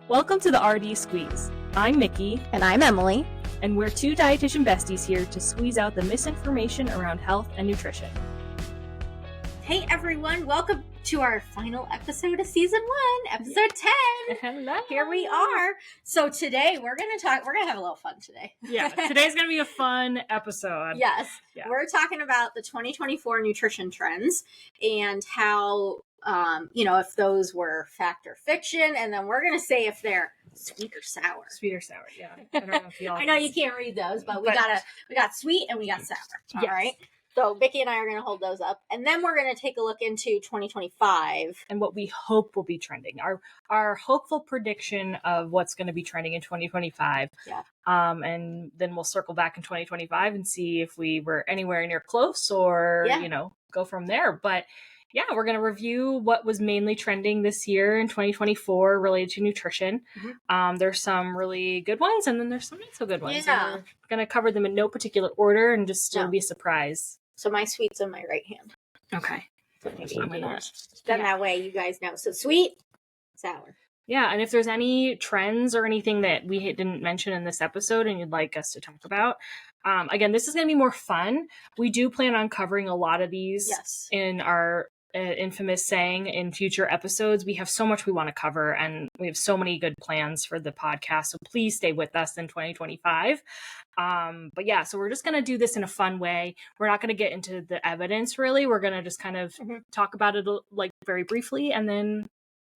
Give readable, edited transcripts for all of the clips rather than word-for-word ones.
Welcome to the RD Squeeze. I'm Micki. And I'm Emily. And we're two dietitian besties here to squeeze out the misinformation around health and nutrition. Hey everyone, welcome to our final episode of season 1, episode 10. Hello. Here we are. So today we're going to have a little fun today. Yeah, today's going to be a fun episode. Yes. Yeah. We're talking about the 2024 nutrition trends and how, if those were fact or fiction. And then we're going to say if they're sweet or sour. Sweet or sour, yeah. I don't know if y'all I know you can't read those, but we got sweet and we got sour. Yes. All right. So Micki and I are going to hold those up. And then we're going to take a look into 2025. And what we hope will be trending. Our hopeful prediction of what's going to be trending in 2025. Yeah. And then we'll circle back in 2025 and see if we were anywhere near close or, go from there. But yeah, we're going to review what was mainly trending this year in 2024 related to nutrition. Mm-hmm. There's some really good ones and then there's some not so good ones. Yeah. And we're going to cover them in no particular order and just it'll be a surprise. So my sweet's in my right hand. Okay. So maybe then that way you guys know. So sweet, sour. Yeah, and if there's any trends or anything that we didn't mention in this episode and you'd like us to talk about, again, this is going to be more fun. We do plan on covering a lot of these in our infamous saying in future episodes. We have so much we want to cover and we have so many good plans for the podcast. So please stay with us in 2025. But yeah, so we're just going to do this in a fun way. We're not going to get into the evidence really. We're going to just kind of talk about it like very briefly and then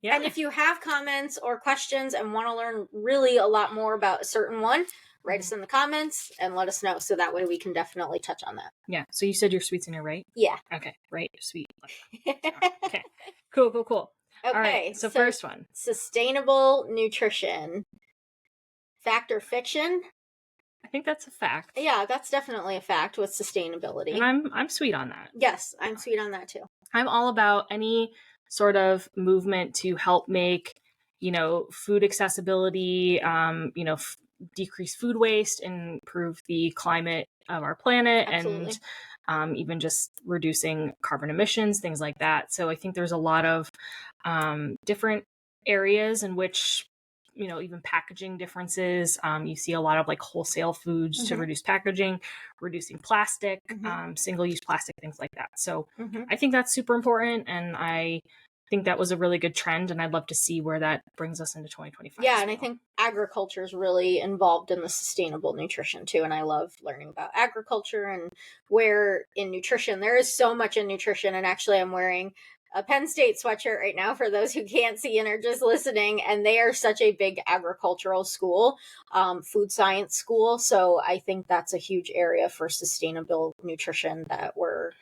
yeah. And if you have comments or questions and want to learn really a lot more about a certain one, write us in the comments and let us know. So that way we can definitely touch on that. Yeah. So you said your sweet's in your right? Yeah. Okay. Right. Sweet. Okay. Cool. Okay. All right. So first one. Sustainable nutrition. Fact or fiction? I think that's a fact. Yeah, that's definitely a fact with sustainability. And I'm sweet on that. Yes, I'm sweet on that too. I'm all about any sort of movement to help make, food accessibility, decrease food waste and improve the climate of our planet. Absolutely. And even just reducing carbon emissions, things like that. So I think there's a lot of different areas in which, even packaging differences. You see a lot of like wholesale foods to reduce packaging, reducing plastic, single-use plastic, things like that. So I think that's super important. And I think that was a really good trend. And I'd love to see where that brings us into 2025. Yeah. And I think agriculture is really involved in the sustainable nutrition too. And I love learning about agriculture and where in nutrition, there is so much in nutrition. And actually I'm wearing a Penn State sweatshirt right now for those who can't see and are just listening. And they are such a big agricultural school, food science school. So I think that's a huge area for sustainable nutrition that we're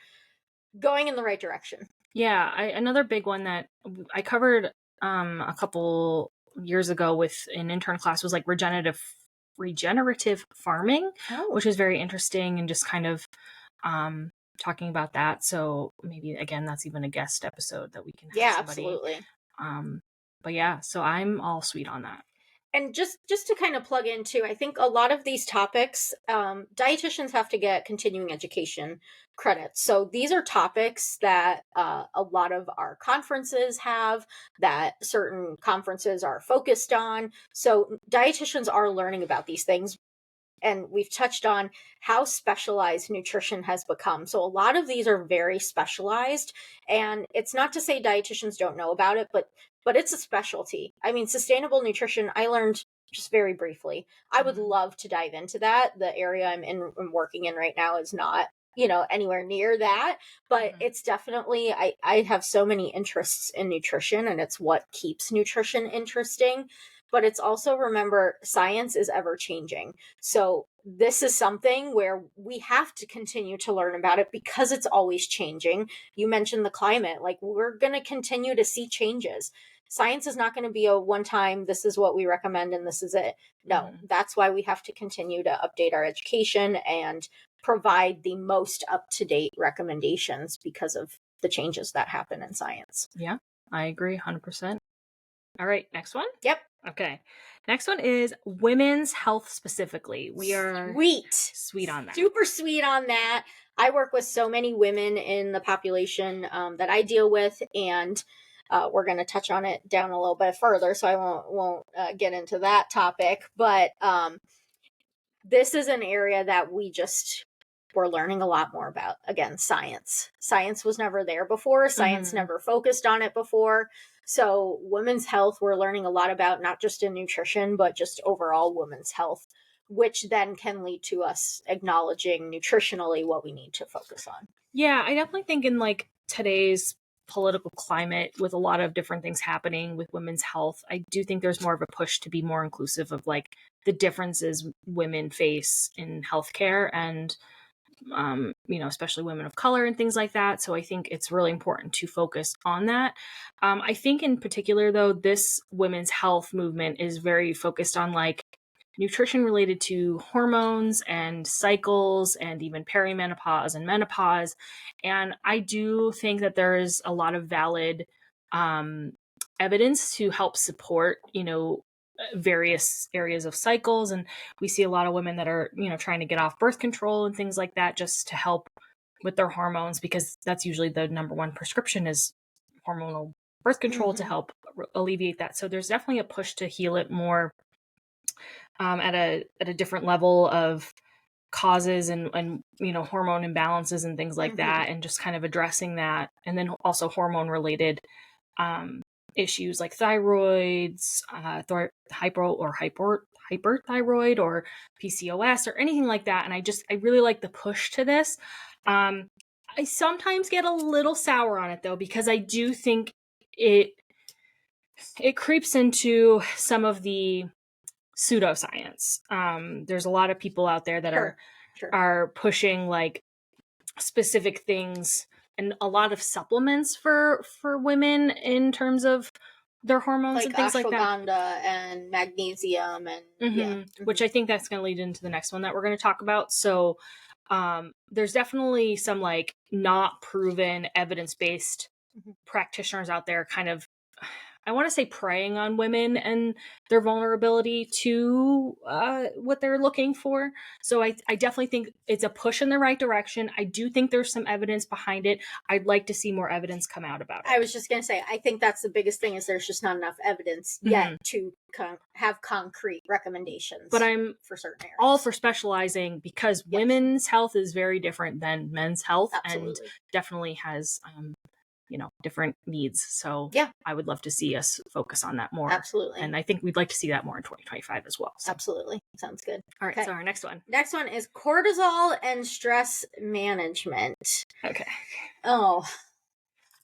going in the right direction. Yeah. Another big one that I covered a couple years ago with an intern class was like regenerative farming, which is very interesting and just kind of talking about that. So maybe again that's even a guest episode that we can have somebody. Absolutely. But yeah, so I'm all sweet on that. And just to kind of plug into, I think a lot of these topics, dietitians have to get continuing education credits. So these are topics that a lot of our conferences have, that certain conferences are focused on. So dietitians are learning about these things. And we've touched on how specialized nutrition has become. So a lot of these are very specialized. And it's not to say dietitians don't know about it, but it's a specialty. I mean, sustainable nutrition, I learned just very briefly. I would love to dive into that. The area I'm working in right now is not, anywhere near that. But it's definitely, I have so many interests in nutrition, and it's what keeps nutrition interesting. But it's also, remember, science is ever changing. So this is something where we have to continue to learn about it because it's always changing. You mentioned the climate, like we're going to continue to see changes. Science is not going to be a one-time, this is what we recommend and this is it. No, that's why we have to continue to update our education and provide the most up-to-date recommendations because of the changes that happen in science. Yeah, I agree 100%. All right, next one? Yep. Okay. Next one is women's health specifically. We are sweet on that. Super sweet on that. I work with so many women in the population that I deal with, and We're going to touch on it down a little bit further, so I won't get into that topic. But this is an area that we're learning a lot more about. Again, science. Science was never there before. Science never focused on it before. So women's health, we're learning a lot about, not just in nutrition, but just overall women's health, which then can lead to us acknowledging nutritionally what we need to focus on. Yeah, I definitely think in like today's political climate with a lot of different things happening with women's health, I do think there's more of a push to be more inclusive of like the differences women face in healthcare and especially women of color and things like that. So I think it's really important to focus on that. I think in particular, though, this women's health movement is very focused on like nutrition related to hormones and cycles and even perimenopause and menopause. And I do think that there is a lot of valid evidence to help support, various areas of cycles. And we see a lot of women that are, trying to get off birth control and things like that just to help with their hormones, because that's usually the number one prescription is hormonal birth control to help alleviate that. So there's definitely a push to heal it more at a different level of causes and hormone imbalances and things like that, and just kind of addressing that. And then also hormone related issues like thyroids, hyperthyroid or PCOS or anything like that. And I really like the push to this. I sometimes get a little sour on it though, because I do think it creeps into some of the pseudoscience. There's a lot of people out there that are pushing like specific things and a lot of supplements for women in terms of their hormones, like and things like that. Ashwagandha and magnesium and which I think that's going to lead into the next one that we're going to talk about. So there's definitely some like not proven evidence-based practitioners out there kind of, I want to say, preying on women and their vulnerability to what they're looking for. So I definitely think it's a push in the right direction. I do think there's some evidence behind it. I'd like to see more evidence come out about it. I was just going to say, I think that's the biggest thing, is there's just not enough evidence yet to have concrete recommendations. But I'm for certain areas all for specializing, because women's health is very different than men's health. Absolutely. And definitely has different needs. So yeah, I would love to see us focus on that more. Absolutely. And I think we'd like to see that more in 2025 as well. So. Absolutely. Sounds good. All right. Okay. So our next one. Next one is cortisol and stress management. Okay. Oh,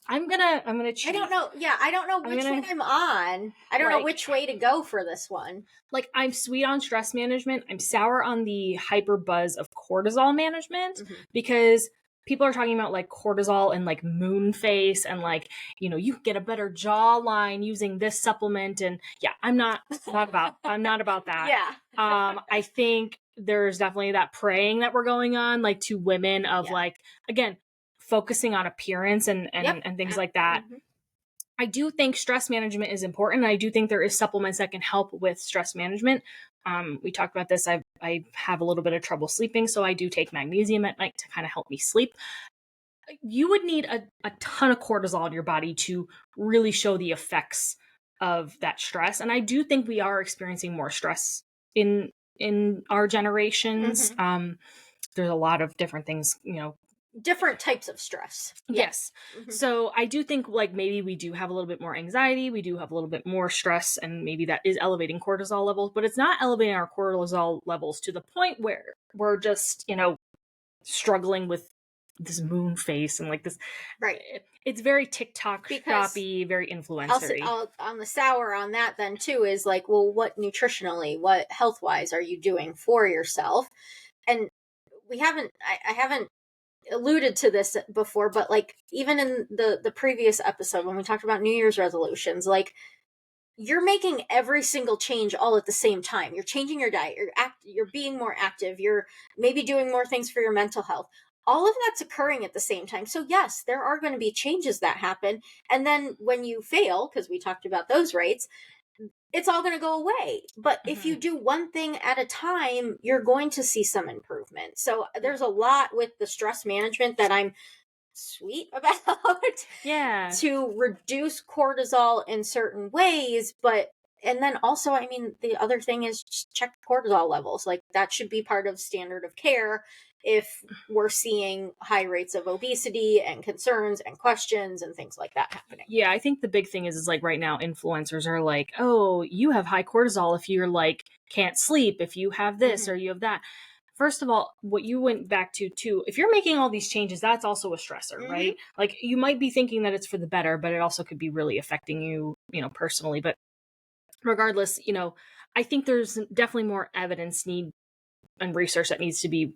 I'm gonna cheat. I don't know. Yeah, I don't know which one I'm on. I don't know which way to go for this one. Like, I'm sweet on stress management. I'm sour on the hyper buzz of cortisol management, because people are talking about like cortisol and like moon face and like, you get a better jawline using this supplement. And yeah, I'm not about that. Yeah. I think there's definitely that preying that we're going on, like, to women of like, again, focusing on appearance and things like that. I do think stress management is important. I do think there is supplements that can help with stress management. We talked about this. I have a little bit of trouble sleeping, so I do take magnesium at night to kind of help me sleep. You would need a ton of cortisol in your body to really show the effects of that stress. And I do think we are experiencing more stress in our generations. There's a lot of different things, different types of stress. Yes. So I do think like maybe we do have a little bit more anxiety. We do have a little bit more stress, and maybe that is elevating cortisol levels, but it's not elevating our cortisol levels to the point where we're just, struggling with this moon face and like this. Right. It's very TikTok shoppy, very influencery. On the sour on that then too is like, well, what nutritionally, what health wise are you doing for yourself? And I haven't alluded to this before, but like even in the previous episode when we talked about New Year's resolutions, like, you're making every single change all at the same time. You're changing your diet, you're being more active, you're maybe doing more things for your mental health. All of that's occurring at the same time. So yes, there are going to be changes that happen. And then when you fail, because we talked about those rates, it's all going to go away. But if you do one thing at a time, you're going to see some improvement. So there's a lot with the stress management that I'm sweet about Yeah. to reduce cortisol in certain ways, but and then also, I mean, the other thing is just check cortisol levels. Like that should be part of standard of care if we're seeing high rates of obesity and concerns and questions and things like that happening. Yeah, I think the big thing is like right now influencers are like, oh, you have high cortisol if you're like can't sleep, if you have this or you have that. First of all, what you went back to too, if you're making all these changes, that's also a stressor, right? Like you might be thinking that it's for the better, but it also could be really affecting you, personally. But regardless, I think there's definitely more evidence need and research that needs to be,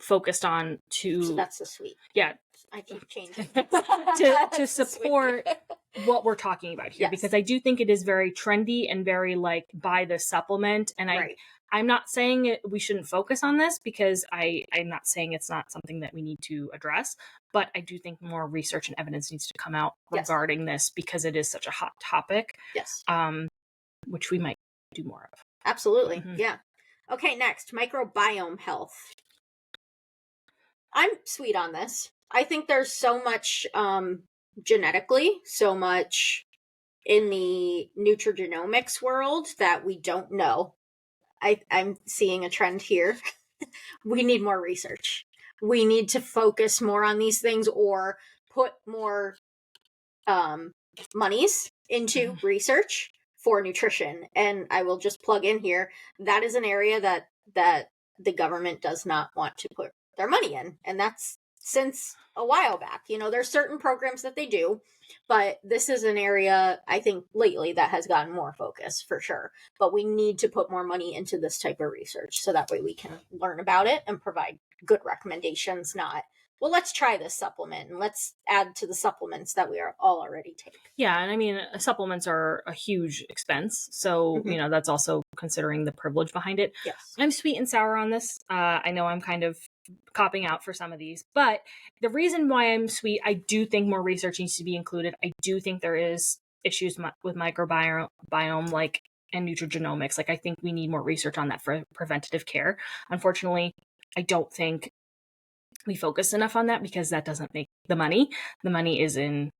focused on to. So that's the sweet. Yeah. I keep changing. to support what we're talking about here, because I do think it is very trendy and very like buy the supplement. And I'm not saying we shouldn't focus on this, because I'm not saying it's not something that we need to address, but I do think more research and evidence needs to come out regarding this, because it is such a hot topic. Yes. Which we might do more of. Absolutely. Yeah. Okay, next, microbiome health. I'm sweet on this. I think there's so much genetically, so much in the nutrigenomics world that we don't know. I'm seeing a trend here. We need more research. We need to focus more on these things, or put more monies into research for nutrition. And I will just plug in here, that is an area that the government does not want to put their money in. And that's since a while back. There's certain programs that they do, but this is an area I think lately that has gotten more focus for sure. But we need to put more money into this type of research, so that way we can learn about it and provide good recommendations, not, well, let's try this supplement and let's add to the supplements that we are all already taking. Yeah, and I mean, supplements are a huge expense. So, that's also considering the privilege behind it. Yes. I'm sweet and sour on this. I know I'm kind of copping out for some of these, but the reason why I'm sweet, I do think more research needs to be included. I do think there is issues with microbiome, like, and nutrigenomics. Like, I think we need more research on that for preventative care. Unfortunately, I don't think we focus enough on that, because that doesn't make the money. The money is in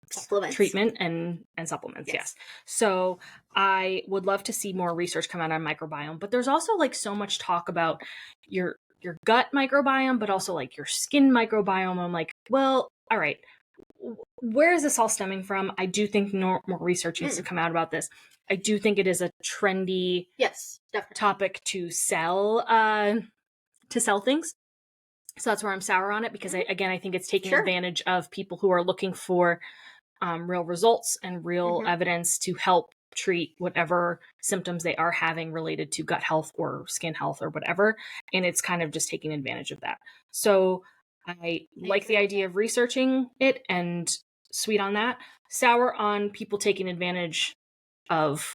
supplements. Treatment and supplements. Yes. So I would love to see more research come out on microbiome, but there's also like so much talk about your gut microbiome, but also like your skin microbiome. I'm like, well, all right, where is this all stemming from? I do think more research needs to come out about this. I do think it is a trendy topic to sell things. So that's where I'm sour on it, because I think it's taking advantage of people who are looking for real results and real evidence to help treat whatever symptoms they are having related to gut health or skin health or whatever. And it's kind of just taking advantage of that. So I like the idea of researching it, and sweet on that. Sour on people taking advantage of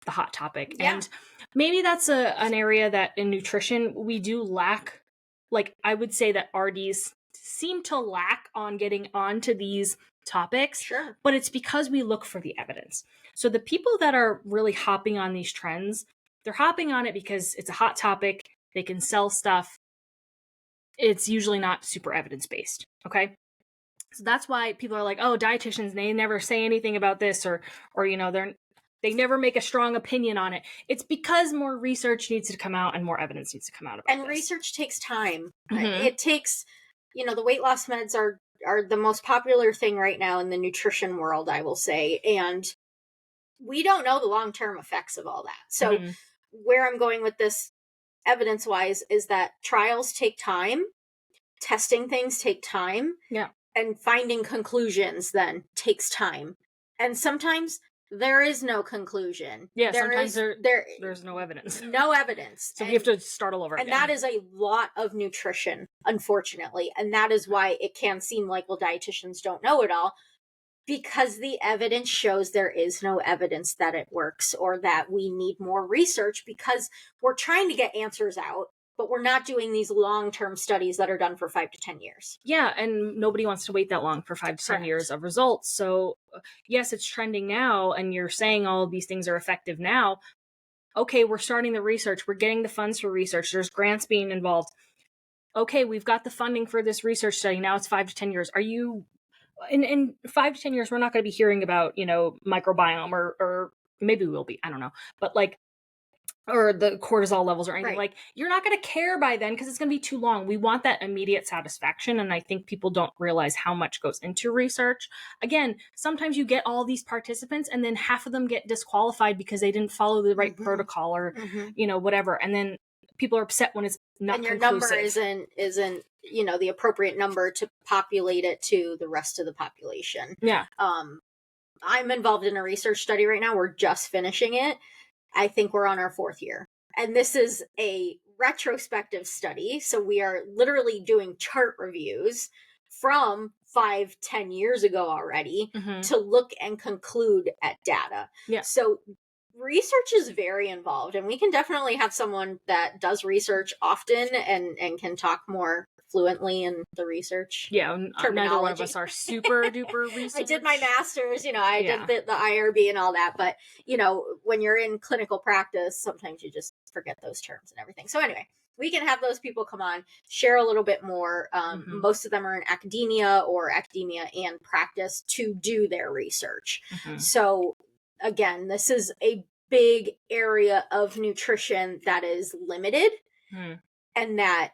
the hot topic. And maybe that's an area that in nutrition we do lack. Like, I would say that RDs seem to lack on getting onto these topics, but it's because we look for the evidence. So the people that are really hopping on these trends, they're hopping on it because it's a hot topic. They can sell stuff. It's usually not super evidence-based. Okay. So that's why people are like, oh, dietitians, they never say anything about this, or they never make a strong opinion on it. It's because more research needs to come out and more evidence needs to come out about this. Research takes time. It takes, the weight loss meds are the most popular thing right now in the nutrition world, I will say. And we don't know the long-term effects of all that. So where I'm going with this evidence-wise is that trials take time. Testing things take time. Yeah. And finding conclusions then takes time. And sometimes there is no conclusion. Yeah, sometimes there's no evidence. No evidence. So we have to start all over again. And that is a lot of nutrition, unfortunately. And that is why it can seem like, well, dietitians don't know it all, because the evidence shows there is no evidence that it works, or that we need more research, because we're trying to get answers out, but we're not doing these long-term studies that are done for 5 to 10 years. Yeah, and nobody wants to wait that long for 5 to 10 years of results. So yes, it's trending now, and you're saying all of these things are effective now. Okay, we're starting the research. We're getting the funds for research. There's grants being involved. okay, we've got the funding for this research study. Now it's 5 to 10 years. Are you in 5 to 10 years, we're not going to be hearing about, microbiome or maybe we will be, I don't know. But like, or the cortisol levels or anything. Right. Like, you're not going to care by then because it's going to be too long. We want that immediate satisfaction. And I think people don't realize how much goes into research. Again, sometimes you get all these participants and then half of them get disqualified because they didn't follow the right protocol or, whatever. And then people are upset when it's not and your conclusive. number isn't the appropriate number to populate it to the rest of the population. Yeah. I'm involved in a research study right now. We're just finishing it. I think we're on our 4th year. And this is a retrospective study. So we are literally doing chart reviews from 5-10 years ago already to look and conclude at data. Yeah. So research is very involved, and we can definitely have someone that does research often and can talk more fluently in the research. Yeah, neither one of us are super duper research. I did my master's, I did the IRB and all that, but when you're in clinical practice, sometimes you just forget those terms and everything. So anyway, we can have those people come on, share a little bit more. Most of them are in academia or academia and practice to do their research. So again, this is a big area of nutrition that is limited and that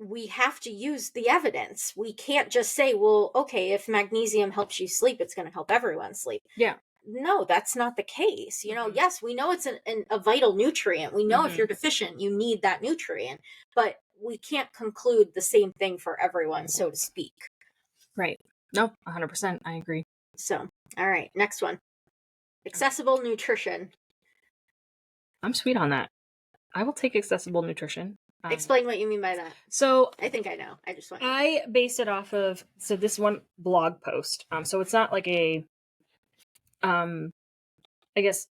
we have to use the evidence. We can't just say, well, okay, if magnesium helps you sleep, it's going to help everyone sleep. Yeah. No, that's not the case. Yes, we know it's a vital nutrient. We know if you're deficient, you need that nutrient, but we can't conclude the same thing for everyone, so to speak. Right. No, 100%. I agree. So, all right, next one. Accessible nutrition. I'm sweet on that. I will take accessible nutrition. Explain what you mean by that. So I think I know. I just want. I based it off of this one blog post. So it's not like a, I guess,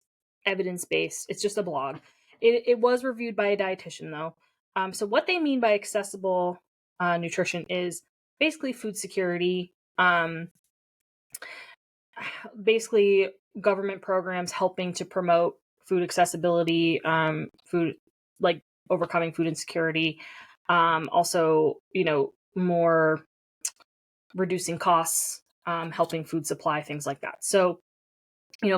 evidence based. It's just a blog. It was reviewed by a dietitian though. So what they mean by accessible nutrition is basically food security. Basically government programs helping to promote food accessibility, food, like overcoming food insecurity, also, more reducing costs, helping food supply, things like that. So,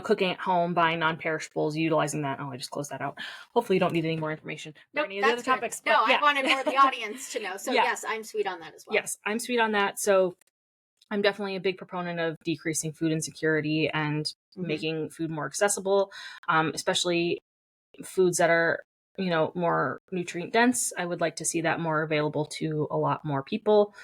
cooking at home, buying non-perishables, utilizing that. Oh, I just closed that out. Hopefully you don't need any more information. Nope, any of the other topics. No, I wanted more of the audience to know. So yes, I'm sweet on that as well. Yes, I'm sweet on that. So I'm definitely a big proponent of decreasing food insecurity and making food more accessible, especially foods that are, more nutrient dense. I would like to see that more available to a lot more people.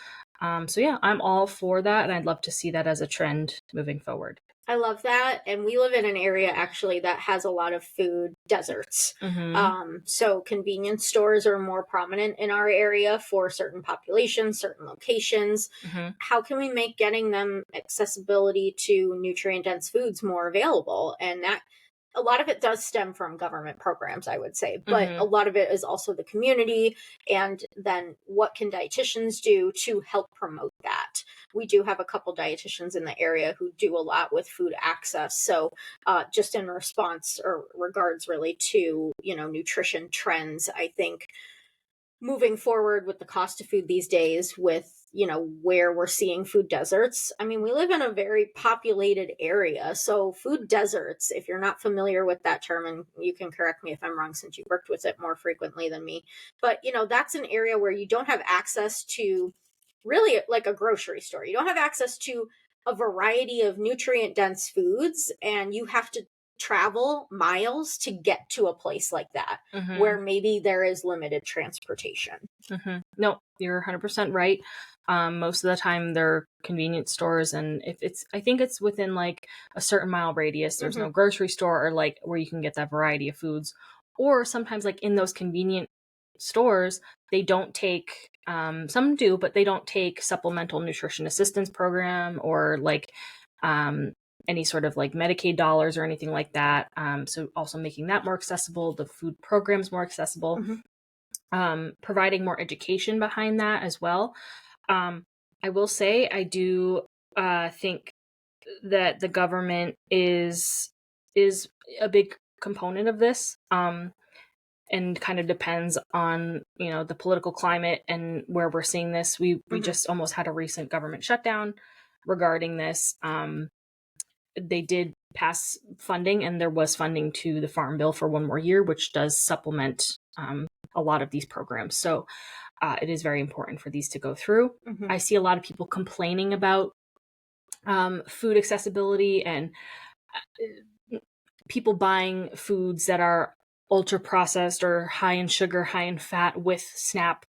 So yeah, I'm all for that. And I'd love to see that as a trend moving forward. I love that. And we live in an area actually that has a lot of food deserts. So convenience stores are more prominent in our area for certain populations, certain locations. How can we make getting them accessibility to nutrient dense foods more available? And that a lot of it does stem from government programs, I would say, but a lot of it is also the community. And then what can dietitians do to help promote that? We do have a couple dietitians in the area who do a lot with food access. So just in response or regards really to, nutrition trends, I think moving forward with the cost of food these days with, where we're seeing food deserts. I mean, we live in a very populated area. So food deserts, if you're not familiar with that term, and you can correct me if I'm wrong since you worked with it more frequently than me, but that's an area where you don't have access to really like a grocery store. You don't have access to a variety of nutrient dense foods, and you have to travel miles to get to a place like that where maybe there is limited transportation. No, you're 100% right. Most of the time they're convenience stores, and I think it's within like a certain mile radius, there's no grocery store or like where you can get that variety of foods. Or sometimes like in those convenient stores, they don't take, some do, but they don't take supplemental nutrition assistance program or like any sort of like Medicaid dollars or anything like that. So also making that more accessible, the food programs more accessible, providing more education behind that as well. I will say I do think that the government is a big component of this. and kind of depends on, the political climate and where we're seeing this. We just almost had a recent government shutdown regarding this. They did pass funding, and there was funding to the Farm Bill for one more year, which does supplement a lot of these programs. So it is very important for these to go through. I see a lot of people complaining about food accessibility and people buying foods that are ultra processed or high in sugar, high in fat with SNAP.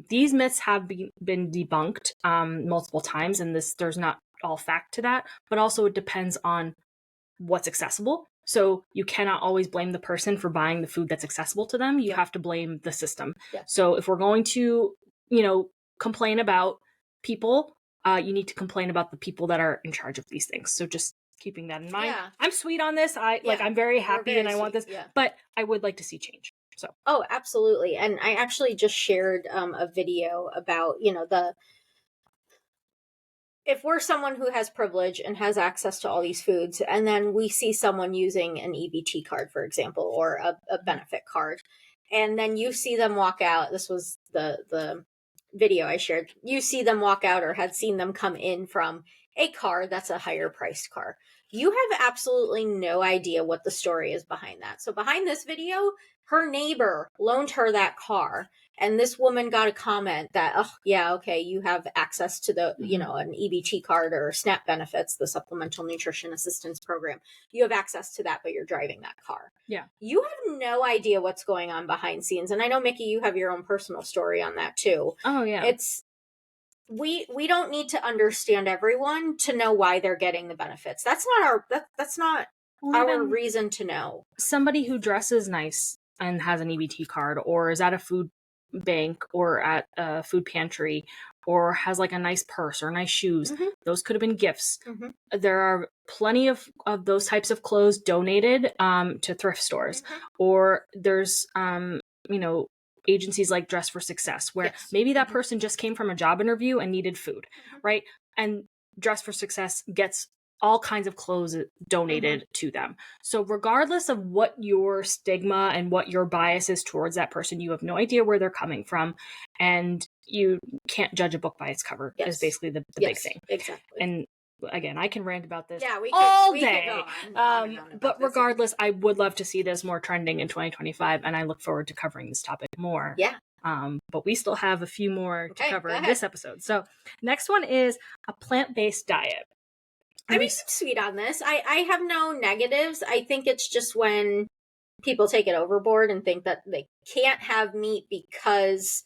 These myths have been debunked multiple times, and there's not all fact to that, but also it depends on what's accessible. So you cannot always blame the person for buying the food that's accessible to them. You have to blame the system. So if we're going to, complain about people, you need to complain about the people that are in charge of these things. So just keeping that in mind. Yeah. I'm sweet on this. I'm very happy and I want this, but I would like to see change. So. Oh, absolutely. And I actually just shared a video about, if we're someone who has privilege and has access to all these foods, and then we see someone using an EBT card, for example, or a benefit card, and then you see them walk out, this was the video I shared, you see them walk out or had seen them come in from a car that's a higher priced car. You have absolutely no idea what the story is behind that. So behind this video, her neighbor loaned her that car. And this woman got a comment that, oh, yeah, okay, you have access to the, an EBT card or SNAP benefits, the Supplemental Nutrition Assistance Program. You have access to that, but you're driving that car. Yeah. You have no idea what's going on behind scenes. And I know, Micki, you have your own personal story on that too. Oh, yeah. We don't need to understand everyone to know why they're getting the benefits. That's not our reason to know. Somebody who dresses nice and has an EBT card, or is at a food bank or at a food pantry, or has like a nice purse or nice shoes, those could have been gifts. There are plenty of those types of clothes donated to thrift stores, or there's agencies like Dress for Success, where maybe that person just came from a job interview and needed food, right? And Dress for Success gets all kinds of clothes donated to them. So regardless of what your stigma and what your bias is towards that person, you have no idea where they're coming from, and you can't judge a book by its cover is basically the big thing. Exactly. And again, I can rant about this all day. But regardless, I would love to see this more trending in 2025, and I look forward to covering this topic more. Yeah. But we still have a few more to cover in this episode. So next one is a plant-based diet. I'm sweet on this. I have no negatives. I think it's just when people take it overboard and think that they can't have meat because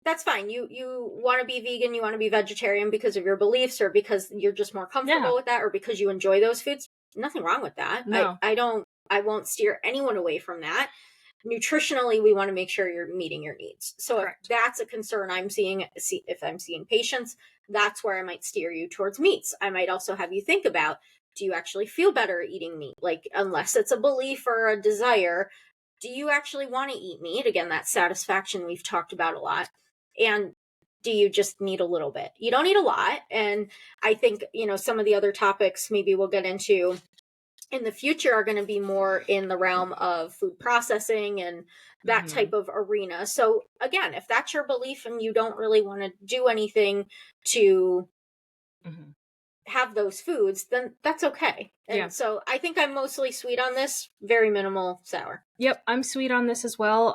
that's fine. You want to be vegan, you want to be vegetarian because of your beliefs or because you're just more comfortable with that or because you enjoy those foods. Nothing wrong with that. No. I won't steer anyone away from that. Nutritionally, we want to make sure you're meeting your needs. So if that's a concern I'm seeing, if I'm seeing patients, that's where I might steer you towards meats. I might also have you think about, do you actually feel better eating meat? Like, unless it's a belief or a desire, do you actually want to eat meat? Again, that satisfaction we've talked about a lot. And do you just need a little bit? You don't need a lot. And I think, some of the other topics maybe we'll get into in the future are going to be more in the realm of food processing and that type of arena. So again, if that's your belief and you don't really want to do anything to have those foods, then that's okay. And so I think I'm mostly sweet on this, very minimal sour. Yep, I'm sweet on this as well.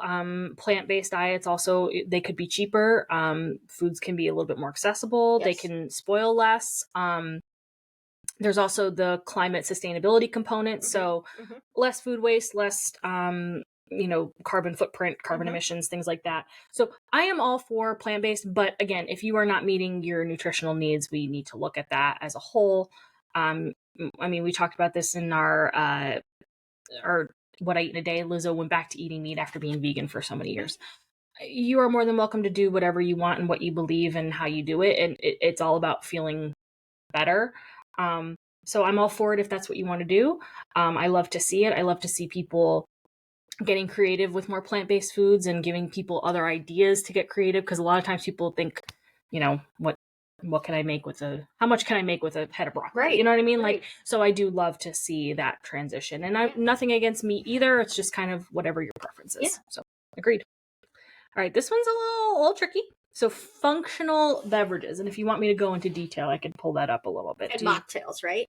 Plant-based diets also, they could be cheaper. Foods can be a little bit more accessible. They can spoil less. There's also the climate sustainability component. So less food waste, less, carbon footprint, carbon emissions, things like that. So I am all for plant-based, but again, if you are not meeting your nutritional needs, we need to look at that as a whole. We talked about this in our What I Eat in a Day. Lizzo went back to eating meat after being vegan for so many years. You are more than welcome to do whatever you want and what you believe and how you do it. And it's all about feeling better. So I'm all for it if that's what you want to do. I love to see it. I love to see people getting creative with more plant-based foods and giving people other ideas to get creative. Because a lot of times people think, what what can I make how much can I make with a head of broccoli? Right. You know what I mean? Right. Like, so I do love to see that transition. And nothing against meat either. It's just kind of whatever your preference is. Yeah. So agreed. All right, this one's a little tricky. So functional beverages, and if you want me to go into detail, I can pull that up a little bit. And mocktails, right?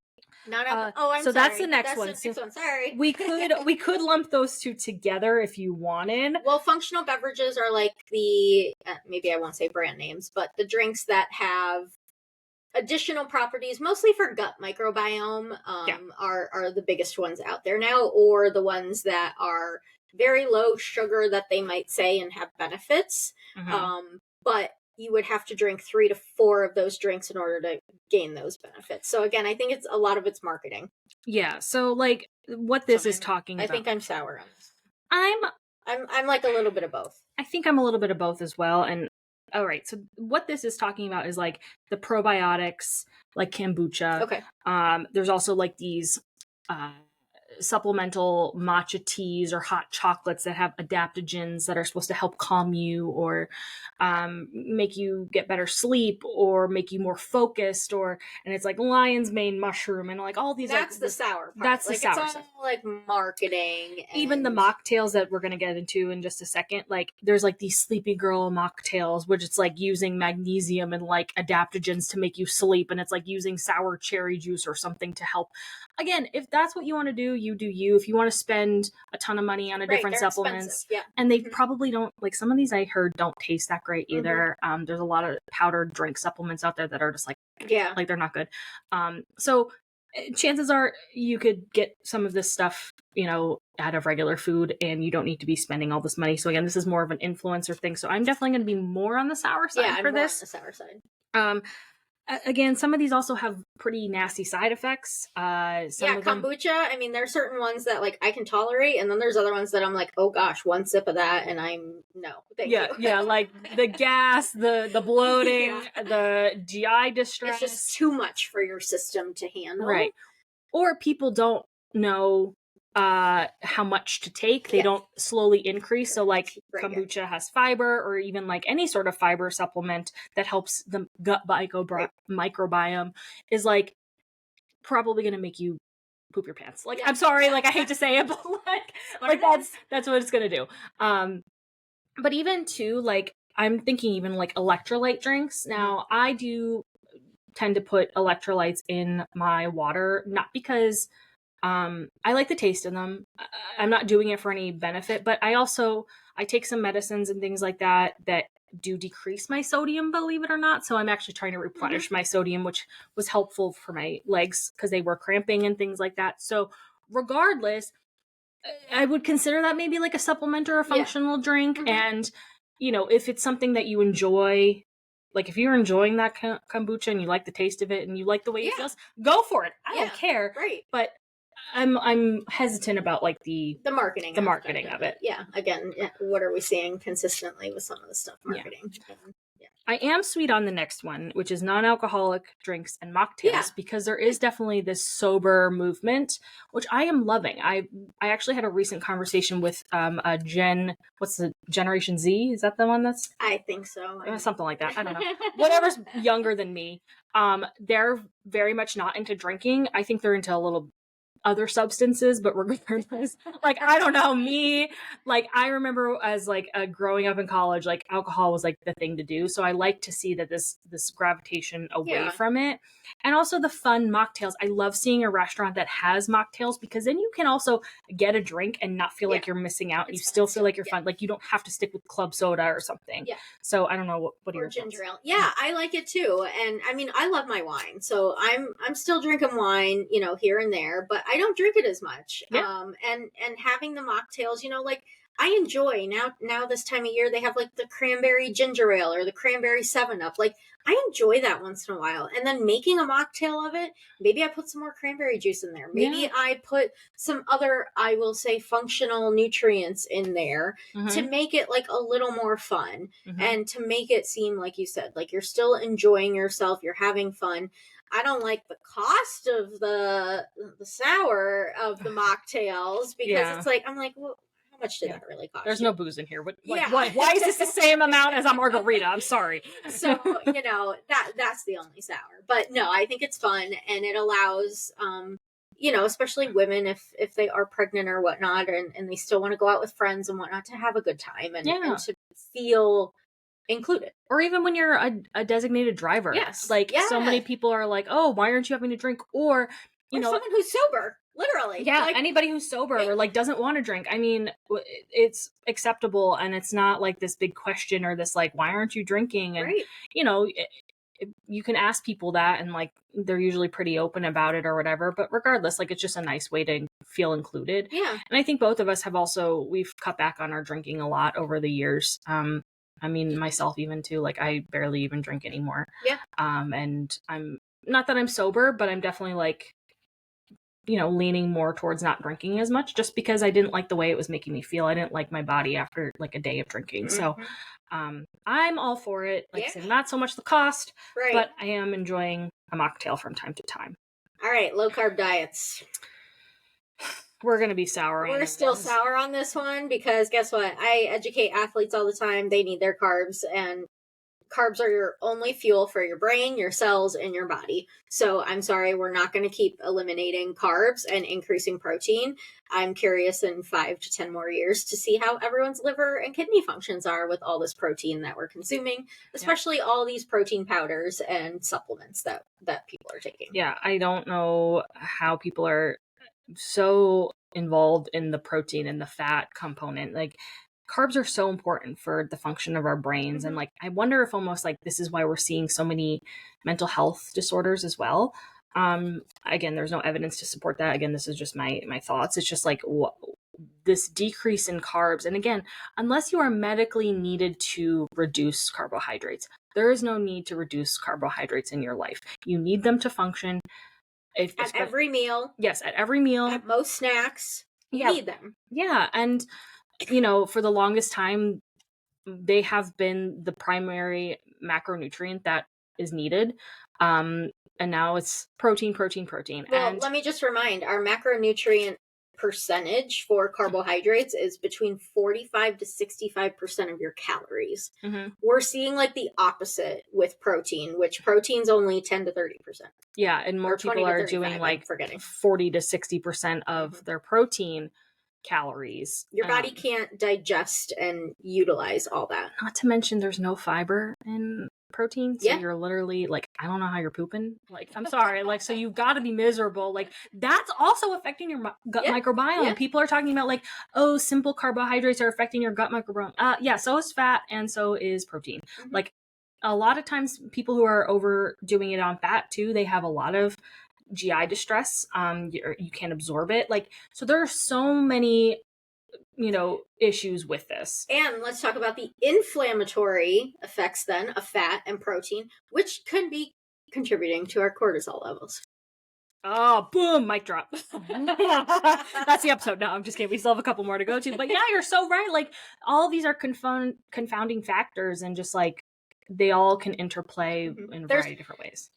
I'm so sorry. That's the next one. Sorry. we could lump those two together if you wanted. Well, functional beverages are like the maybe I won't say brand names, but the drinks that have additional properties, mostly for gut microbiome, are the biggest ones out there now, or the ones that are very low sugar that they might say and have benefits. But you would have to drink 3 to 4 of those drinks in order to gain those benefits. So again, I think it's a lot of it's marketing. Yeah. So like what this is talking about. I think I'm sour on this. I'm like a little bit of both. I think I'm a little bit of both as well. And all right, so what this is talking about is like the probiotics, like kombucha. Okay. There's also like these supplemental matcha teas or hot chocolates that have adaptogens that are supposed to help calm you or make you get better sleep or make you more focused, and it's like lion's mane mushroom and like all these. That's the sour part. That's like, the sour it's all like marketing. Even the mocktails that we're going to get into in just a second, like there's like these sleepy girl mocktails, which it's like using magnesium and like adaptogens to make you sleep, and it's like using sour cherry juice or something to help. Again, if that's what you want to do, you do you. If you want to spend a ton of money on different supplements, and they probably don't, like some of these I heard don't taste that great either. There's a lot of powdered drink supplements out there that are just like, like they're not good. So chances are you could get some of this stuff, out of regular food, and you don't need to be spending all this money. So again, this is more of an influencer thing. So I'm definitely going to be more on the sour side for this. On the sour side. Again, some of these also have pretty nasty side effects. Kombucha. I mean, there are certain ones that like I can tolerate, and then there's other ones that I'm like, oh gosh, one sip of that, and I'm no, thank you. Yeah, like the gas, the bloating, the GI distress. It's just too much for your system to handle, right? Or people don't know how much to take. They don't slowly increase. So like kombucha has fiber, or even like any sort of fiber supplement that helps the gut microbiome is like probably going to make you poop your pants. Like, I'm sorry, like I hate to say it, but like that's what it's going to do. But even too, like I'm thinking even like electrolyte drinks. Now I do tend to put electrolytes in my water, not because I like the taste of them. I'm not doing it for any benefit, but I take some medicines and things like that do decrease my sodium, believe it or not. So I'm actually trying to replenish my sodium, which was helpful for my legs because they were cramping and things like that. So regardless, I would consider that maybe like a supplement or a functional drink. And, if it's something that you enjoy, like if you're enjoying that kombucha and you like the taste of it and you like the way it feels, go for it. I don't care. Right. But I'm hesitant about like the marketing of it. Yeah. Again, what are we seeing consistently with some of the stuff marketing? I am sweet on the next one, which is non-alcoholic drinks and mocktails, because there is definitely this sober movement, which I am loving. I actually had a recent conversation with what's the Generation Z? Is that the one that's? I think so. Something like that. I don't know. Whatever's younger than me. They're very much not into drinking. I think they're into a little other substances, but regardless, like I don't know, me, like I remember as like growing up in college, like alcohol was like the thing to do. So I like to see that this gravitation away from it. And also the fun mocktails. I love seeing a restaurant that has mocktails, because then you can also get a drink and not feel like you're missing out. You still feel like you're fun. Like you don't have to stick with club soda or something. So I don't know what are your ginger ale. Yeah, I like it too. And I mean, I love my wine. So I'm still drinking wine, here and there, but I don't drink it as much. And having the mocktails, like I enjoy now this time of year, they have like the cranberry ginger ale or the cranberry 7-Up. Like I enjoy that once in a while. And then making a mocktail of it, maybe I put some more cranberry juice in there. Maybe I put some other, I will say, functional nutrients in there to make it like a little more fun and to make it seem, like you said, like you're still enjoying yourself, you're having fun. I don't like the cost of the sour of the mocktails, because it's like, I'm like, well, how how much did that really cost? There's no booze in here. Why is this the same amount as a margarita? I'm sorry. So, that's the only sour. But no, I think it's fun, and it allows, especially women, if they are pregnant or whatnot, and they still want to go out with friends and whatnot, to have a good time and to feel included. Or even when you're a designated driver. Yes. So many people are like, oh, why aren't you having to drink? Or, someone who's sober. Literally. Yeah, anybody who's sober or doesn't want to drink. I mean, it's acceptable, and it's not like this big question or this why aren't you drinking? And you can ask people that, and they're usually pretty open about it or whatever. But regardless, it's just a nice way to feel included. Yeah. And I think both of us have we've cut back on our drinking a lot over the years. I mean, myself even too. I barely even drink anymore. Yeah. And I'm not that I'm sober, but I'm definitely leaning more towards not drinking as much, just because I didn't like the way it was making me feel. I didn't like my body after a day of drinking. Mm-hmm. So I'm all for it. I said, not so much the cost, but I am enjoying a mocktail from time to time. All right, low carb diets. We're going to be sour on this. We're still sour on this one, because guess what? I educate athletes all the time. They need their carbs, and carbs are your only fuel for your brain, your cells, and your body. So I'm sorry, we're not going to keep eliminating carbs and increasing protein. I'm curious in 5 to 10 more years to see how everyone's liver and kidney functions are with all this protein that we're consuming, especially all these protein powders and supplements that people are taking. Yeah, I don't know how people are so involved in the protein and the fat component. Carbs are so important for the function of our brains. Mm-hmm. And I wonder if almost this is why we're seeing so many mental health disorders as well. Again, there's no evidence to support that. Again, this is just my thoughts. It's just this decrease in carbs. And again, unless you are medically needed to reduce carbohydrates, there is no need to reduce carbohydrates in your life. You need them to function. At every meal. Yes, at every meal. At most snacks. You need them. Yeah. And for the longest time, they have been the primary macronutrient that is needed. And now it's protein. Well, let me just remind, our macronutrient percentage for carbohydrates is between 45 to 65% of your calories. Mm-hmm. We're seeing the opposite with protein, which protein's only 10 to 30%. Yeah, and more people are doing 40 to 60% of their protein calories. Your body can't digest and utilize all that. Not to mention there's no fiber in protein, so you're literally I don't know how you're pooping. I'm sorry, so you've got to be miserable. That's also affecting your gut microbiome. Yeah. People are talking about simple carbohydrates are affecting your gut microbiome. So is fat, and so is protein. Mm-hmm. A lot of times people who are overdoing it on fat too, they have a lot of GI distress. You can't absorb it. So there are so many issues with this. And let's talk about the inflammatory effects then of fat and protein, which could be contributing to our cortisol levels. Oh, boom, mic drop. That's the episode. No, I'm just kidding. We still have a couple more to go to. But yeah, you're so right. All of these are confounding factors, and just they all can interplay in a variety of different ways.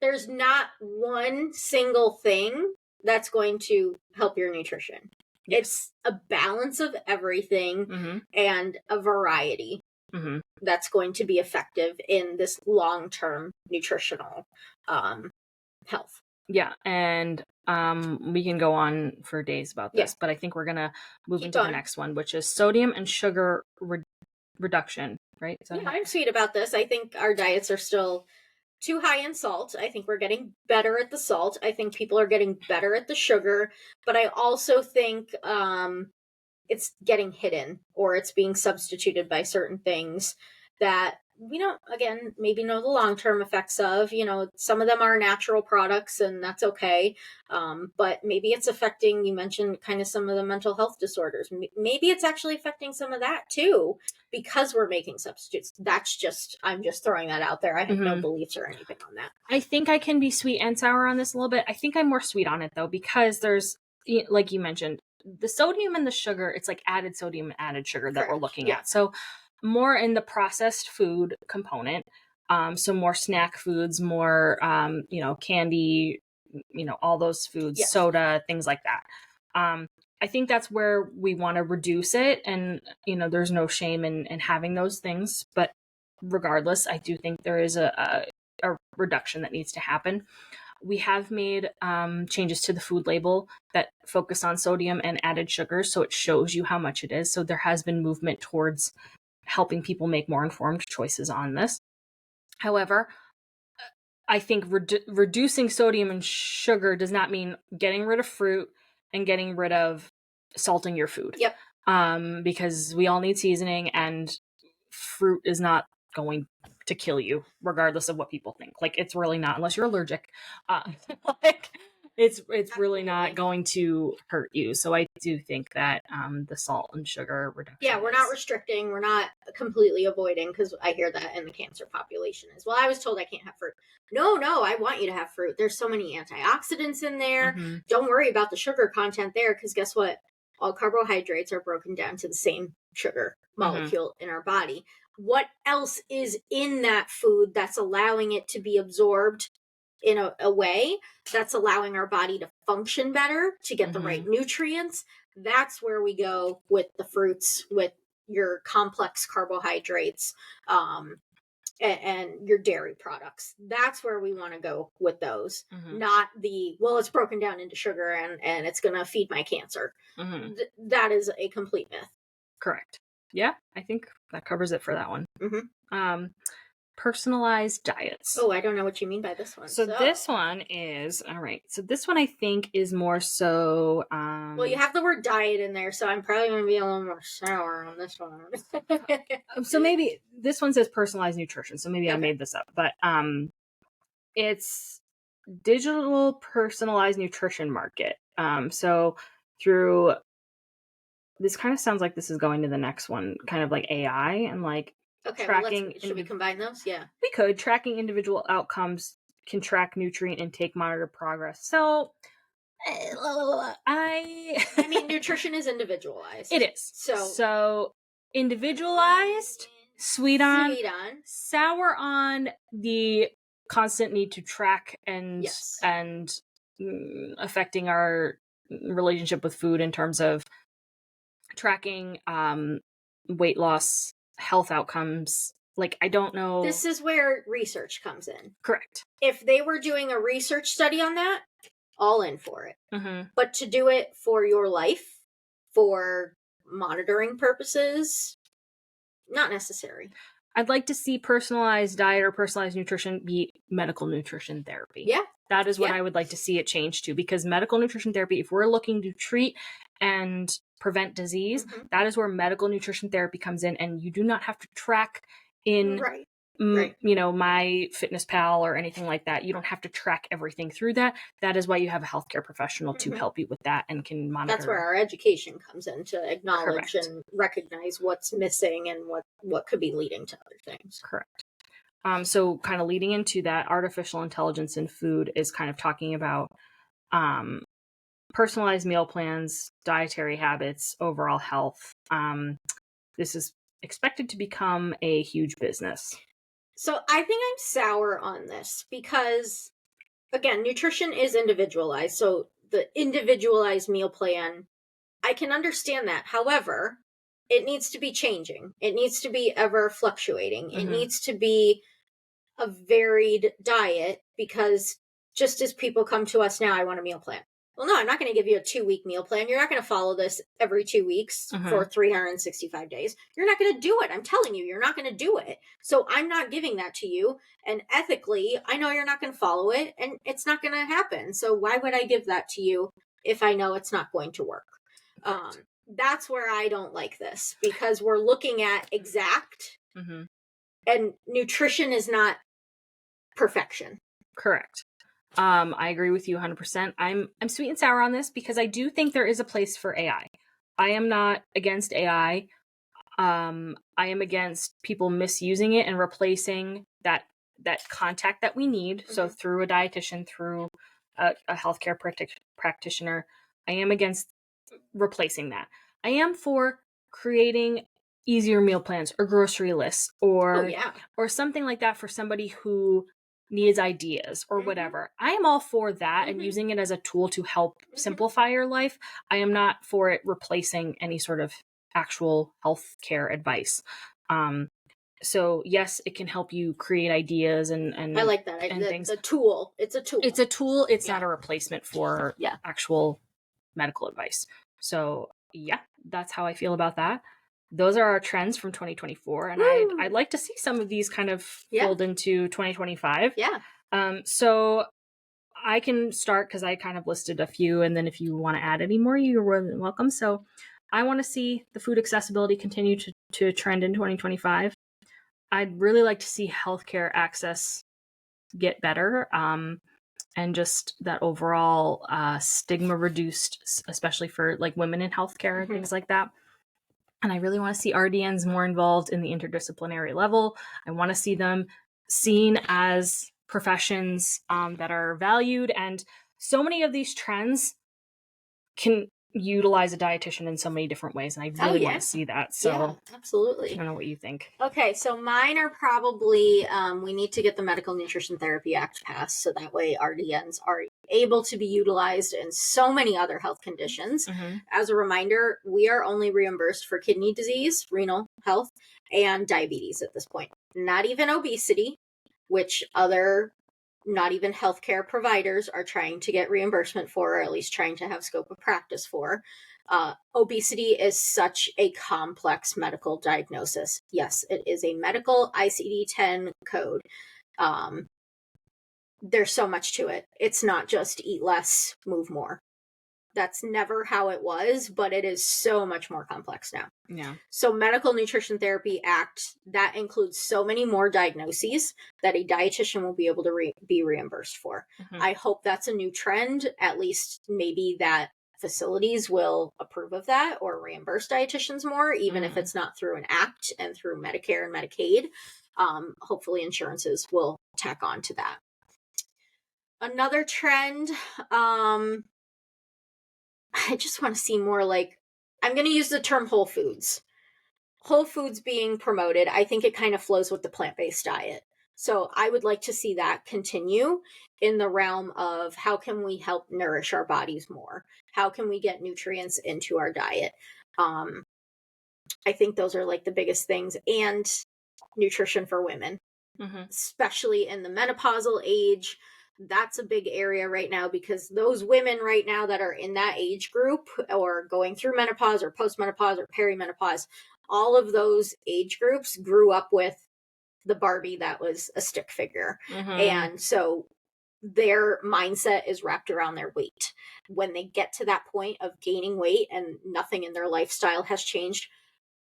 There's not one single thing that's going to help your nutrition. Yes. It's a balance of everything and a variety that's going to be effective in this long-term nutritional health. Yeah, and we can go on for days about this, but I think we're going to move into the next one, which is sodium and sugar reduction, right? I'm sweet about this. I think our diets are still too high in salt. I think we're getting better at the salt. I think people are getting better at the sugar, but I also think it's getting hidden, or it's being substituted by certain things that we don't, again, maybe know the long-term effects of. Some of them are natural products, and that's okay. But maybe it's affecting, you mentioned kind of some of the mental health disorders. Maybe it's actually affecting some of that too, because we're making substitutes. I'm just throwing that out there. I have no beliefs or anything on that. I think I can be sweet and sour on this a little bit. I think I'm more sweet on it though, because there's, like you mentioned, the sodium and the sugar, it's added sodium and added sugar that we're looking at. So more in the processed food component. So more snack foods, more, candy, all those foods, soda, things like that. I think that's where we want to reduce it. And, there's no shame in having those things. But regardless, I do think there is a reduction that needs to happen. We have made changes to the food label that focus on sodium and added sugars, so it shows you how much it is. So there has been movement towards helping people make more informed choices on this. However, I think reducing sodium and sugar does not mean getting rid of fruit and getting rid of salting your food. Yep. Because we all need seasoning, and fruit is not going to kill you, regardless of what people think. Like, it's really not, unless you're allergic. Like, it's really not going to hurt you. So I do think that the salt and sugar reduction. Yeah, we're not restricting. We're not completely avoiding, because I hear that in the cancer population as well. I was told I can't have fruit. No, I want you to have fruit. There's so many antioxidants in there. Mm-hmm. Don't worry about the sugar content there, because guess what? All carbohydrates are broken down to the same sugar molecule in our body. What else is in that food that's allowing it to be absorbed in a way that's allowing our body to function better, to get the right nutrients? That's where we go with the fruits, with your complex carbohydrates, and your dairy products. That's where we want to go with those, not it's broken down into sugar and it's going to feed my cancer. That is a complete myth. Correct. Yeah, I think that covers it for that one. Personalized diets. Oh, I don't know what you mean by this one. So this one is, all right. So this one I think is more so... well, you have the word diet in there, so I'm probably going to be a little more sour on this one. So maybe this one says personalized nutrition, so maybe I made this up. But it's digital personalized nutrition market. So through... This kind of sounds like this is going to the next one, kind of like AI and like tracking. Should we combine those? Yeah. We could. Tracking individual outcomes, can track nutrient intake, monitor progress. So I mean, nutrition is individualized. It is. So individualized, sweet on, sour on the constant need to track and affecting our relationship with food in terms of tracking weight loss, health outcomes. Like, I don't know. This is where research comes in. Correct. If they were doing a research study on that, all in for it. But to do it for your life, for monitoring purposes, not necessary. I'd like to see personalized diet or personalized nutrition be medical nutrition therapy. Yeah. That is what I would like to see it change to, because medical nutrition therapy, if we're looking to treat and prevent disease, that is where medical nutrition therapy comes in, and you do not have to track in My Fitness Pal or anything like that. You don't have to track everything through that. That is why you have a healthcare professional to help you with that and can monitor. That's where our education comes in, to acknowledge and recognize what's missing and what could be leading to other things. Correct. So kind of leading into that, artificial intelligence in food is kind of talking about personalized meal plans, dietary habits, overall health. This is expected to become a huge business. So I think I'm sour on this because, again, nutrition is individualized. So the individualized meal plan, I can understand that. However, it needs to be changing. It needs to be ever fluctuating. It needs to be a varied diet, because just as people come to us now, I want a meal plan. Well, no, I'm not going to give you a 2-week meal plan. You're not going to follow this every 2 weeks for 365 days. You're not going to do it. I'm telling you, you're not going to do it. So I'm not giving that to you. And ethically, I know you're not going to follow it, and it's not going to happen. So why would I give that to you if I know it's not going to work? That's where I don't like this, because we're looking at exact, and nutrition is not perfection. Correct. I agree with you 100%. I'm sweet and sour on this, because I do think there is a place for AI. I am not against AI. I am against people misusing it and replacing that contact that we need. So through a dietitian, through a healthcare practitioner, I am against replacing that. I am for creating easier meal plans or grocery lists or something like that for somebody who needs ideas or whatever. I am all for that and using it as a tool to help simplify your life. I am not for it replacing any sort of actual healthcare advice. So yes, it can help you create ideas and I like that. and things. The tool. It's a tool. It's a tool. It's not a replacement for Yeah. actual medical advice. So yeah, that's how I feel about that. Those are our trends from 2024, and I'd like to see some of these kind of fold into 2025. Yeah. So I can start because I kind of listed a few, and then if you want to add any more, you're welcome. So I want to see the food accessibility continue to trend in 2025. I'd really like to see healthcare access get better, and just that overall stigma reduced, especially for like women in healthcare and things like that. And I really want to see RDNs more involved in the interdisciplinary level. I want to see them seen as professions that are valued. And so many of these trends can utilize a dietitian in so many different ways. And I really want to see that. So absolutely. I don't know what you think. Okay, so mine are probably, we need to get the Medical Nutrition Therapy Act passed so that way RDNs are able to be utilized in so many other health conditions. As a reminder, we are only reimbursed for kidney disease, renal health, and diabetes at this point. Not even obesity, which other not even healthcare providers are trying to get reimbursement for, or at least trying to have scope of practice for. Obesity is such a complex medical diagnosis. Yes, it is a medical ICD-10 code. There's so much to it. It's not just eat less, move more. That's never how it was, but it is so much more complex now. Yeah. So Medical Nutrition Therapy Act, that includes so many more diagnoses that a dietitian will be able to be reimbursed for. I hope that's a new trend, at least maybe that facilities will approve of that or reimburse dietitians more, even if it's not through an act and through Medicare and Medicaid. Hopefully insurances will tack on to that. Another trend, I just want to see more like, I'm going to use the term whole foods. Whole foods being promoted, I think it kind of flows with the plant-based diet. So I would like to see that continue in the realm of how can we help nourish our bodies more? How can we get nutrients into our diet? I think those are like the biggest things. And nutrition for women, especially in the menopausal age. That's a big area right now because those women right now that are in that age group or going through menopause or postmenopause or perimenopause, all of those age groups grew up with the Barbie that was a stick figure. And so their mindset is wrapped around their weight. When they get to that point of gaining weight and nothing in their lifestyle has changed,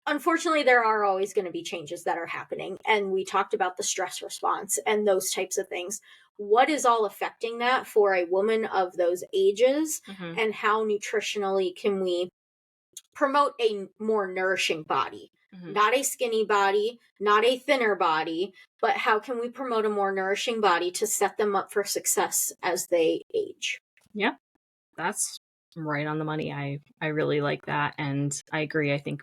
unfortunately, there are always going to be changes that are happening. And we talked about the stress response and those types of things. What is all affecting that for a woman of those ages? And how nutritionally can we promote a more nourishing body? Not a skinny body, not a thinner body, but how can we promote a more nourishing body to set them up for success as they age? Yeah, that's right on the money. I really like that. And I agree. I think,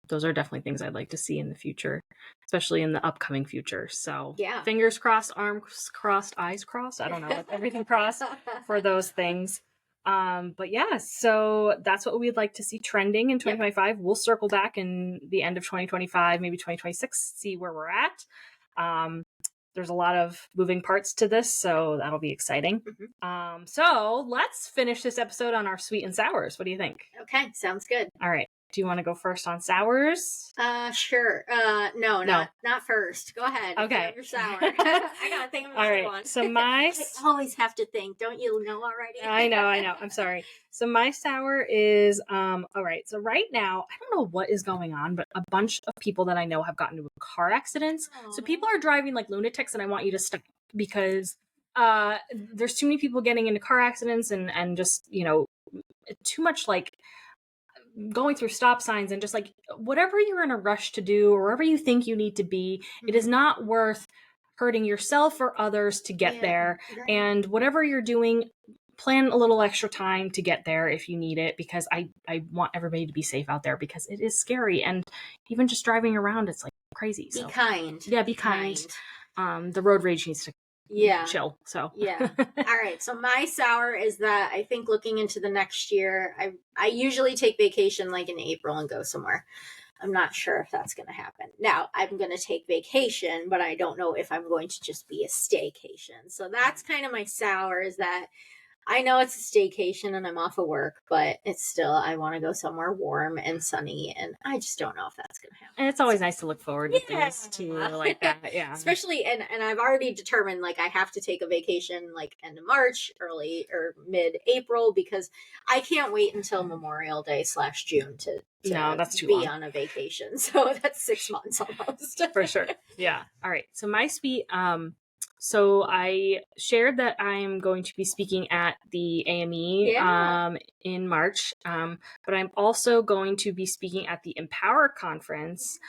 those are definitely things I'd like to see in the future, especially in the upcoming future. So fingers crossed, arms crossed, eyes crossed. I don't know, everything crossed for those things. But yeah, so that's what we'd like to see trending in 2025. We'll circle back in the end of 2025, maybe 2026, see where we're at. There's a lot of moving parts to this, so that'll be exciting. So let's finish this episode on our sweet and sours. What do you think? Okay, sounds good. All right. Do you want to go first on sours? Sure. No. Not first. Go ahead. Okay. Your sour. I gotta think of another one. So I always have to think. Don't you know already? I know. I'm sorry. So my sour is all right. So right now, I don't know what is going on, but a bunch of people that I know have gotten into car accidents. Aww. So people are driving like lunatics, and I want you to stop because there's too many people getting into car accidents and just too much like going through stop signs and just like whatever you're in a rush to do or wherever you think you need to be, it is not worth hurting yourself or others to get there. Right. And whatever you're doing, plan a little extra time to get there if you need it, because I want everybody to be safe out there because it is scary. And even just driving around, it's like crazy. Be kind. Yeah, be kind. the road rage needs to chill. So yeah. All right. So my sour is that I think looking into the next year, I usually take vacation like in April and go somewhere. I'm not sure if that's going to happen. Now, I'm going to take vacation, but I don't know if I'm going to just be a staycation. So that's kind of my sour, is that I know it's a staycation and I'm off of work, but it's still, I want to go somewhere warm and sunny, and I just don't know if that's going to happen. And it's always nice to look forward to things too, like that. Yeah. Especially, and I've already determined, like, I have to take a vacation like end of March, early or mid-April, because I can't wait until Memorial Day / June to no, that's too be long. on a vacation. So that's 6 months almost. For sure. Yeah. All right. So my sweet, so I shared that I'm going to be speaking at the AME in March, but I'm also going to be speaking at the Empower Conference.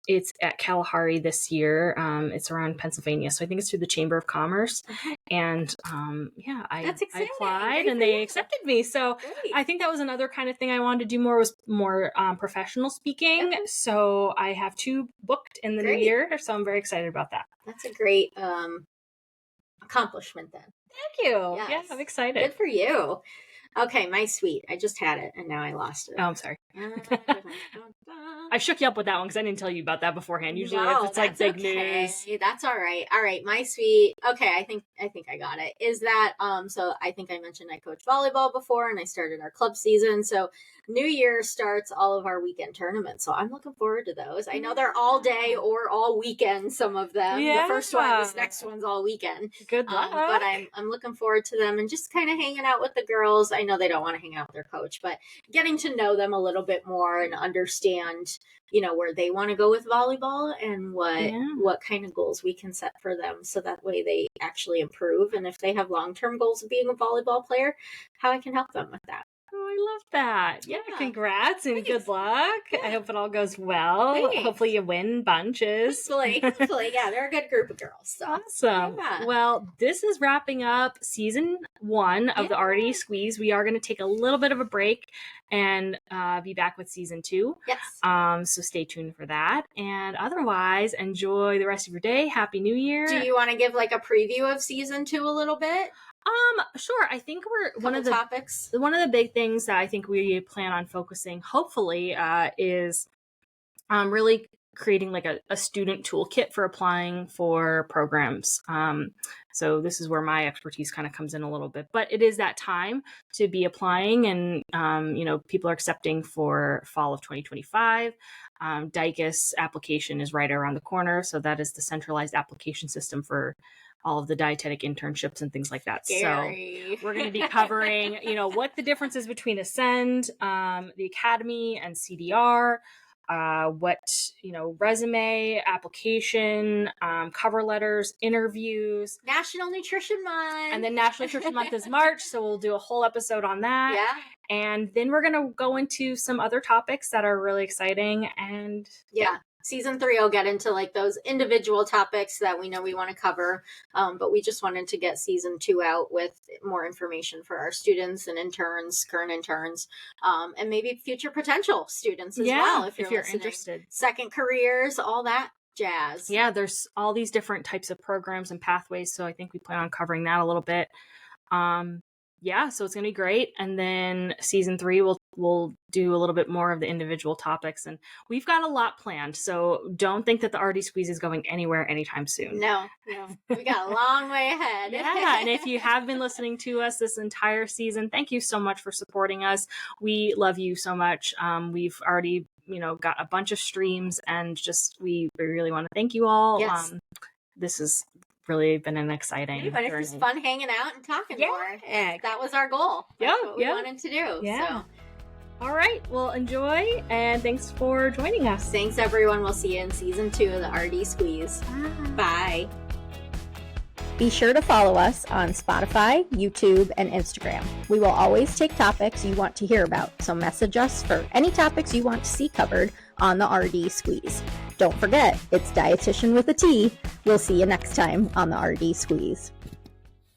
It's at Kalahari this year. It's around Pennsylvania, so I think it's through the Chamber of Commerce. And I applied and they accepted me. So great. I think that was another kind of thing I wanted to do more, was more professional speaking. Okay. So I have 2 booked in the new year, so I'm very excited about that. That's a great accomplishment then. Thank you. Yes. Yeah, I'm excited. Good for you. Okay, my sweet. I just had it and now I lost it. Oh, I'm sorry. I shook you up with that one because I didn't tell you about that beforehand. Usually it's like big news. That's all right. All right, my sweet. Okay, I think I got it. Is that so I think I mentioned I coach volleyball before and I started our club season. So New Year starts all of our weekend tournaments. So I'm looking forward to those. I know they're all day or all weekend, some of them. Yeah. The first one, this next one's all weekend. Good luck. But I'm looking forward to them and just kind of hanging out with the girls. I know they don't want to hang out with their coach, but getting to know them a little bit more and understand, where they want to go with volleyball and what kind of goals we can set for them, so that way they actually improve. And if they have long-term goals of being a volleyball player, how I can help them with that. Oh, I love that. Yeah, congrats and good luck. Yeah. I hope it all goes well. Thanks. Hopefully you win bunches. Hopefully. Yeah, they're a good group of girls. So. Awesome. Yeah. Well, this is wrapping up season 1 of the RD Squeeze. We are going to take a little bit of a break and be back with season 2. Yes. So stay tuned for that. And otherwise, enjoy the rest of your day. Happy New Year. Do you want to give like a preview of season 2 a little bit? Sure. I think one of the big things that I think we plan on focusing, hopefully, is really creating like a student toolkit for applying for programs. So this is where my expertise kind of comes in a little bit, but it is that time to be applying, and people are accepting for fall of 2025. DICUS application is right around the corner, so that is the centralized application system for all of the dietetic internships and things like that. Scary. So we're going to be covering, what the difference is between Ascend, the Academy, and CDR, what, resume, application, cover letters, interviews. National Nutrition Month. And then National Nutrition Month is March, so we'll do a whole episode on that. Yeah. And then we're going to go into some other topics that are really exciting. And yeah. Season 3 will get into like those individual topics that we know we want to cover, but we just wanted to get season 2 out with more information for our students and interns, current interns, and maybe future potential students as well, if you're interested. Second careers, all that jazz. Yeah, there's all these different types of programs and pathways, so I think we plan on covering that a little bit. So it's gonna be great. And then season 3 we'll do a little bit more of the individual topics, and we've got a lot planned, so don't think that the RD Squeeze is going anywhere anytime soon. No, we got a long way ahead. Yeah, and if you have been listening to us this entire season, thank you so much for supporting us. We love you so much. We've already got a bunch of streams, and just we really want to thank you all. Yes. This has really been an exciting but it was fun hanging out and talking more. That was our goal. That's what we wanted to do. So. All right. Well, enjoy, and thanks for joining us. Thanks, everyone. We'll see you in season 2 of the RD Squeeze. Bye. Be sure to follow us on Spotify, YouTube, and Instagram. We will always take topics you want to hear about, so message us for any topics you want to see covered on the RD Squeeze. Don't forget, it's dietitian with a T. We'll see you next time on the RD Squeeze.